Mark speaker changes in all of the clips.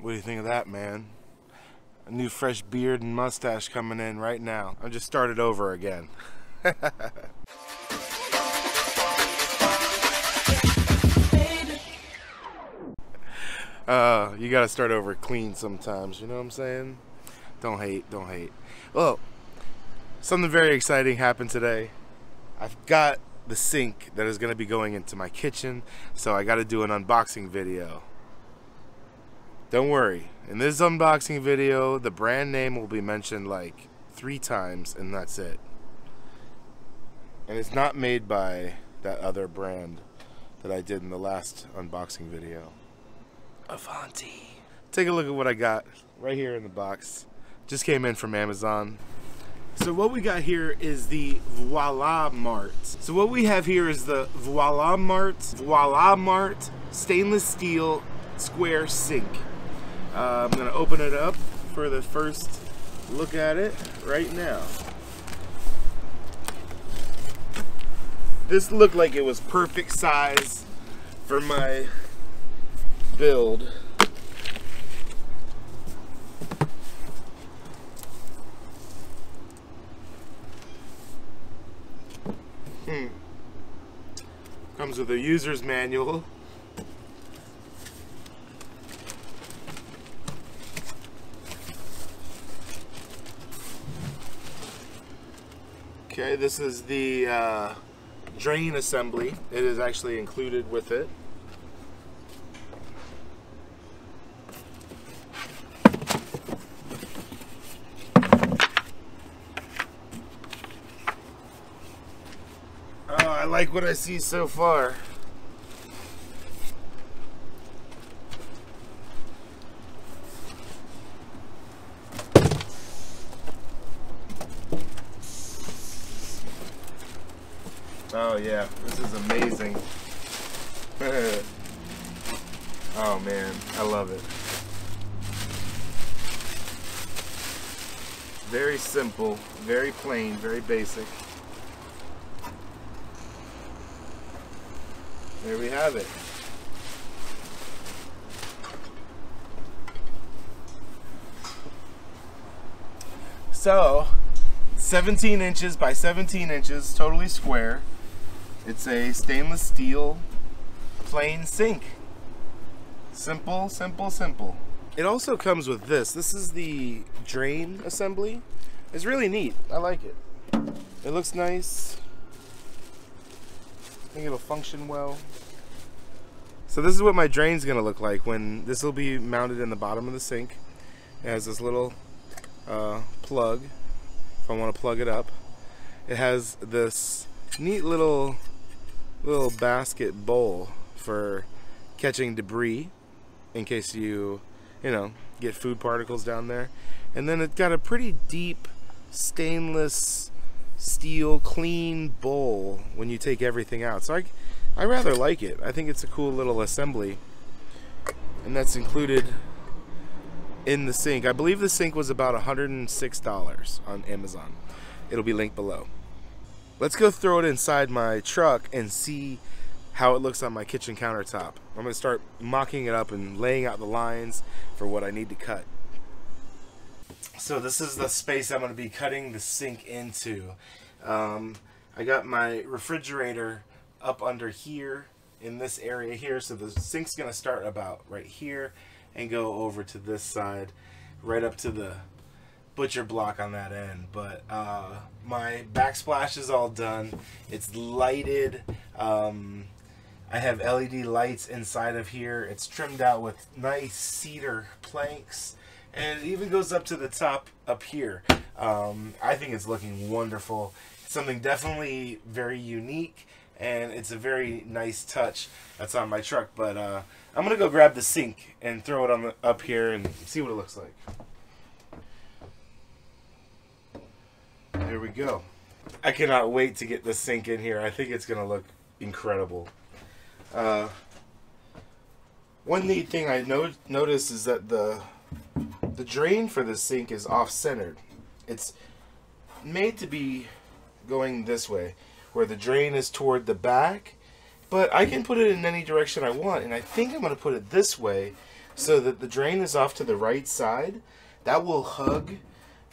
Speaker 1: What do you think of that, man? A new fresh beard and mustache coming in right now. I just started over again. You gotta start over clean sometimes, you know what I'm saying? Don't hate, don't hate. Well, something very exciting happened today. I've got the sink that is gonna be going into my kitchen, so I gotta do an unboxing video. Don't worry, in this unboxing video, the brand name will be mentioned like 3 times and that's it. And it's not made by that other brand that I did in the last unboxing video. Avanti. Take a look at what I got right here in the box. Just came in from Amazon. So what we got here is the Voila Mart. So what we have here is the Voila Mart stainless steel square sink. I'm gonna open it up for the first look at it right now. This looked like it was perfect size for my build. Comes with a user's manual. Okay, this is the drain assembly. It is actually included with it. Oh, I like what I see so far. Oh yeah, this is amazing. Oh man, I love it. Very simple, very plain, very basic. There we have it. So, 17 inches by 17 inches, totally square. It's a stainless steel plain sink. Simple, simple, simple. It also comes with this. This is the drain assembly. It's really neat. I like it. It looks nice. I think it'll function well. So this is what my drain's gonna look like when this will be mounted in the bottom of the sink. It has this little plug if I want to plug it up. It has this neat little basket bowl for catching debris in case you know, get food particles down there. And then it's got a pretty deep stainless steel clean bowl when you take everything out. So I rather like it. I think it's a cool little assembly. And that's included in the sink. I believe the sink was about $106 on Amazon. It'll be linked below. Let's go throw it inside my truck and see how it looks on my kitchen countertop. I'm gonna start mocking it up and laying out the lines for what I need to cut. So this is the space I'm gonna be cutting the sink into. I got my refrigerator up under here in this area here, so the sink's gonna start about right here and go over to this side, right up to the butcher block on that end. But my backsplash is all done. It's lighted. I have LED lights inside of here. It's trimmed out with nice cedar planks, and it even goes up to the top up here. I think it's looking wonderful. It's something definitely very unique, and it's a very nice touch that's on my truck. But I'm gonna go grab the sink and throw it on up here and see what it looks like. There we go. I cannot wait to get the sink in here. I think it's gonna look incredible. One neat thing I noticed is that the drain for the sink is off-centered. It's made to be going this way, where the drain is toward the back, but I can put it in any direction I want, and I think I'm going to put it this way so that the drain is off to the right side. That will hug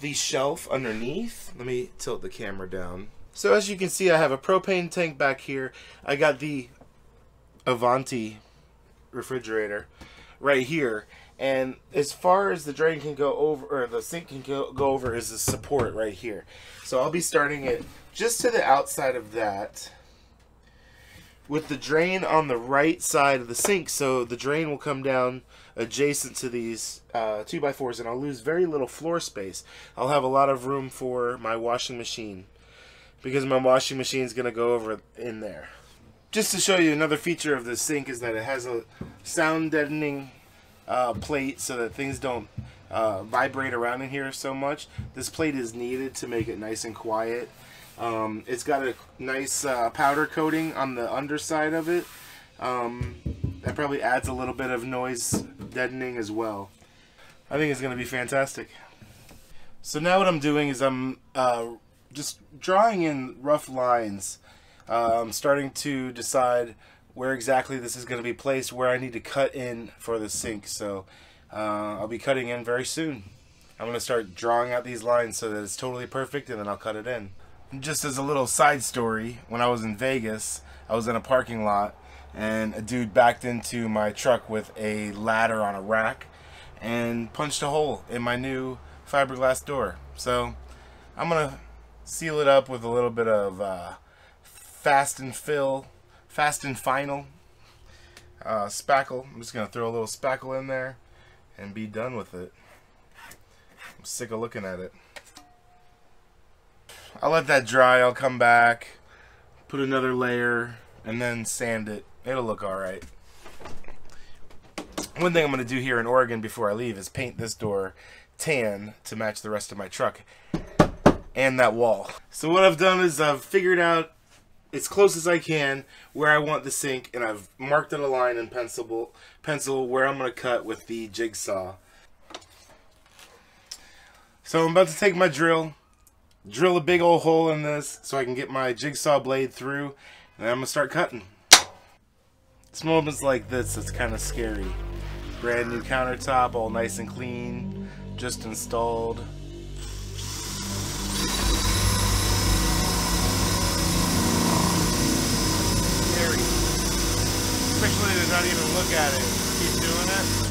Speaker 1: the shelf underneath. Let me tilt the camera down. So as you can see, I have a propane tank back here. I got the Avanti refrigerator right here. And as far as the drain can go over, or the sink can go over, is the support right here. So I'll be starting it just to the outside of that, with the drain on the right side of the sink. So the drain will come down adjacent to these 2x4s, and I'll lose very little floor space. I'll have a lot of room for my washing machine, because my washing machine is going to go over in there. Just to show you another feature of this sink is that it has a sound deadening plate so that things don't vibrate around in here so much. This plate is needed to make it nice and quiet. It's got a nice powder coating on the underside of it. That probably adds a little bit of noise deadening as well. I think it's going to be fantastic. So now what I'm doing is I'm just drawing in rough lines. I'm starting to decide where exactly this is going to be placed, where I need to cut in for the sink. So I'll be cutting in very soon. I'm going to start drawing out these lines so that it's totally perfect, and then I'll cut it in. Just as a little side story, when I was in Vegas, I was in a parking lot, and a dude backed into my truck with a ladder on a rack and punched a hole in my new fiberglass door. So I'm going to seal it up with a little bit of Fast and Final spackle. I'm just going to throw a little spackle in there and be done with it. I'm sick of looking at it. I'll let that dry. I'll come back, put another layer, and then sand it. It'll look alright. One thing I'm going to do here in Oregon before I leave is paint this door tan to match the rest of my truck and that wall. So what I've done is I've figured out as close as I can where I want the sink, and I've marked out a line in pencil where I'm going to cut with the jigsaw. So I'm about to take my drill a big old hole in this so I can get my jigsaw blade through, and then I'm going to start cutting. It's moments like this that's kind of scary. Brand new countertop, all nice and clean, just installed. Scary. Especially to not even look at it. Keep doing it.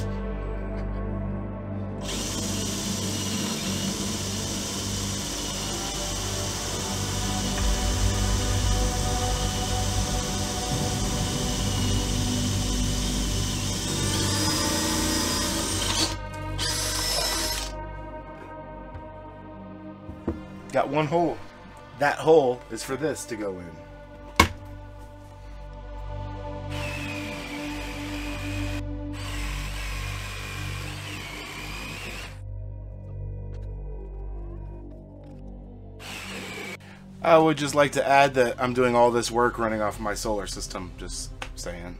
Speaker 1: Got one hole. That hole is for this to go in. I would just like to add that I'm doing all this work running off my solar system. Just saying.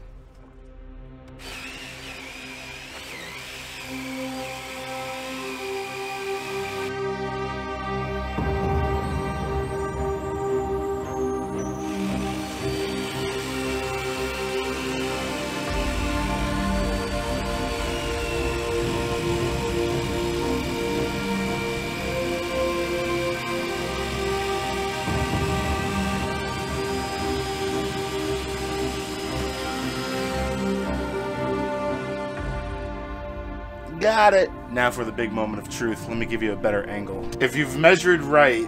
Speaker 1: Got it! Now for the big moment of truth. Let me give you a better angle. If you've measured right,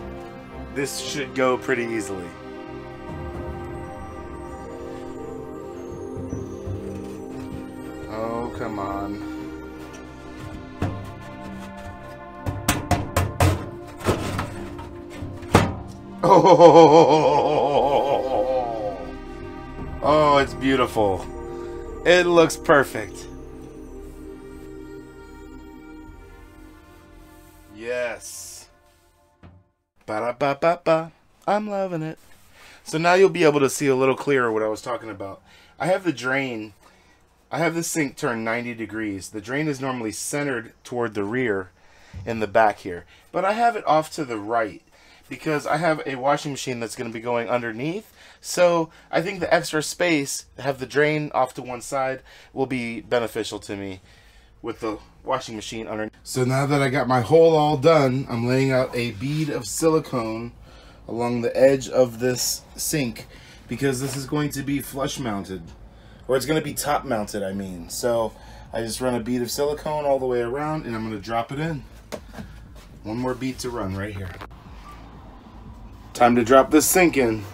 Speaker 1: this should go pretty easily. Oh, come on. Oh, it's beautiful. It looks perfect. Yes. Ba-da-ba-ba-ba. I'm loving it. So now you'll be able to see a little clearer what I was talking about. I have the drain. I have the sink turned 90 degrees. The drain is normally centered toward the rear in the back here. But I have it off to the right because I have a washing machine that's going to be going underneath. So I think the extra space, have the drain off to one side, will be beneficial to me with the washing machine underneath. So now that I got my hole all done, I'm laying out a bead of silicone along the edge of this sink because this is going to be flush mounted, or it's going to be top mounted, I mean. So I just run a bead of silicone all the way around and I'm going to drop it in. One more bead to run right here. Time to drop this sink in.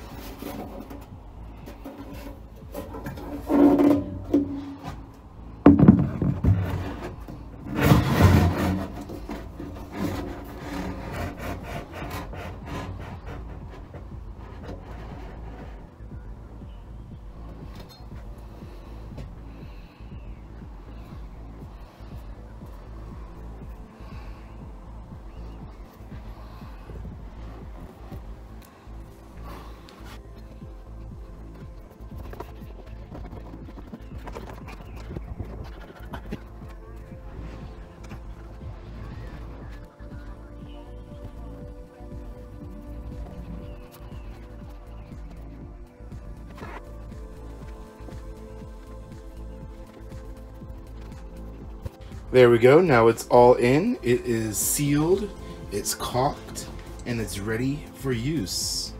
Speaker 1: There we go. Now it's all in. It is sealed, it's caulked, and it's ready for use.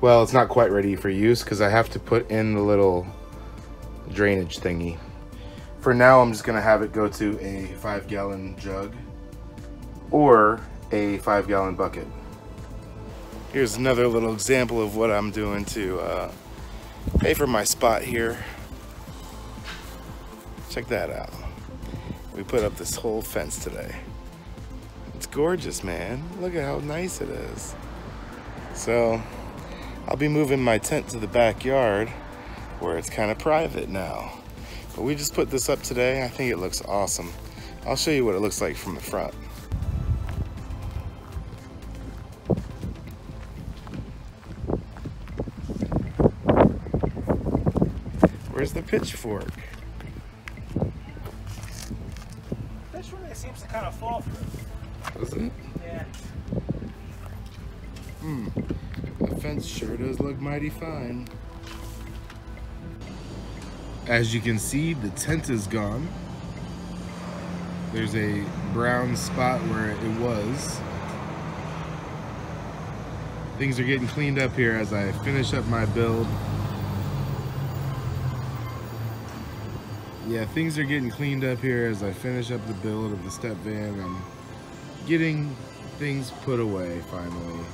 Speaker 1: Well, it's not quite ready for use because I have to put in the little drainage thingy. For now, I'm just going to have it go to a 5-gallon jug or a 5-gallon bucket. Here's another little example of what I'm doing to pay for my spot here. Check that out. We put up this whole fence today. It's gorgeous, man. Look at how nice it is. So I'll be moving my tent to the backyard where it's kind of private now. But we just put this up today. I think it looks awesome. I'll show you what it looks like from the front. Where's the pitchfork?
Speaker 2: It seems to kind of fall through.
Speaker 1: Does it?
Speaker 2: Yeah.
Speaker 1: The fence sure does look mighty fine. As you can see, the tent is gone. There's a brown spot where it was. Things are getting cleaned up here as I finish up my build. Yeah, things are getting cleaned up here as I finish up the build of the STEPVAN. I'm getting things put away finally.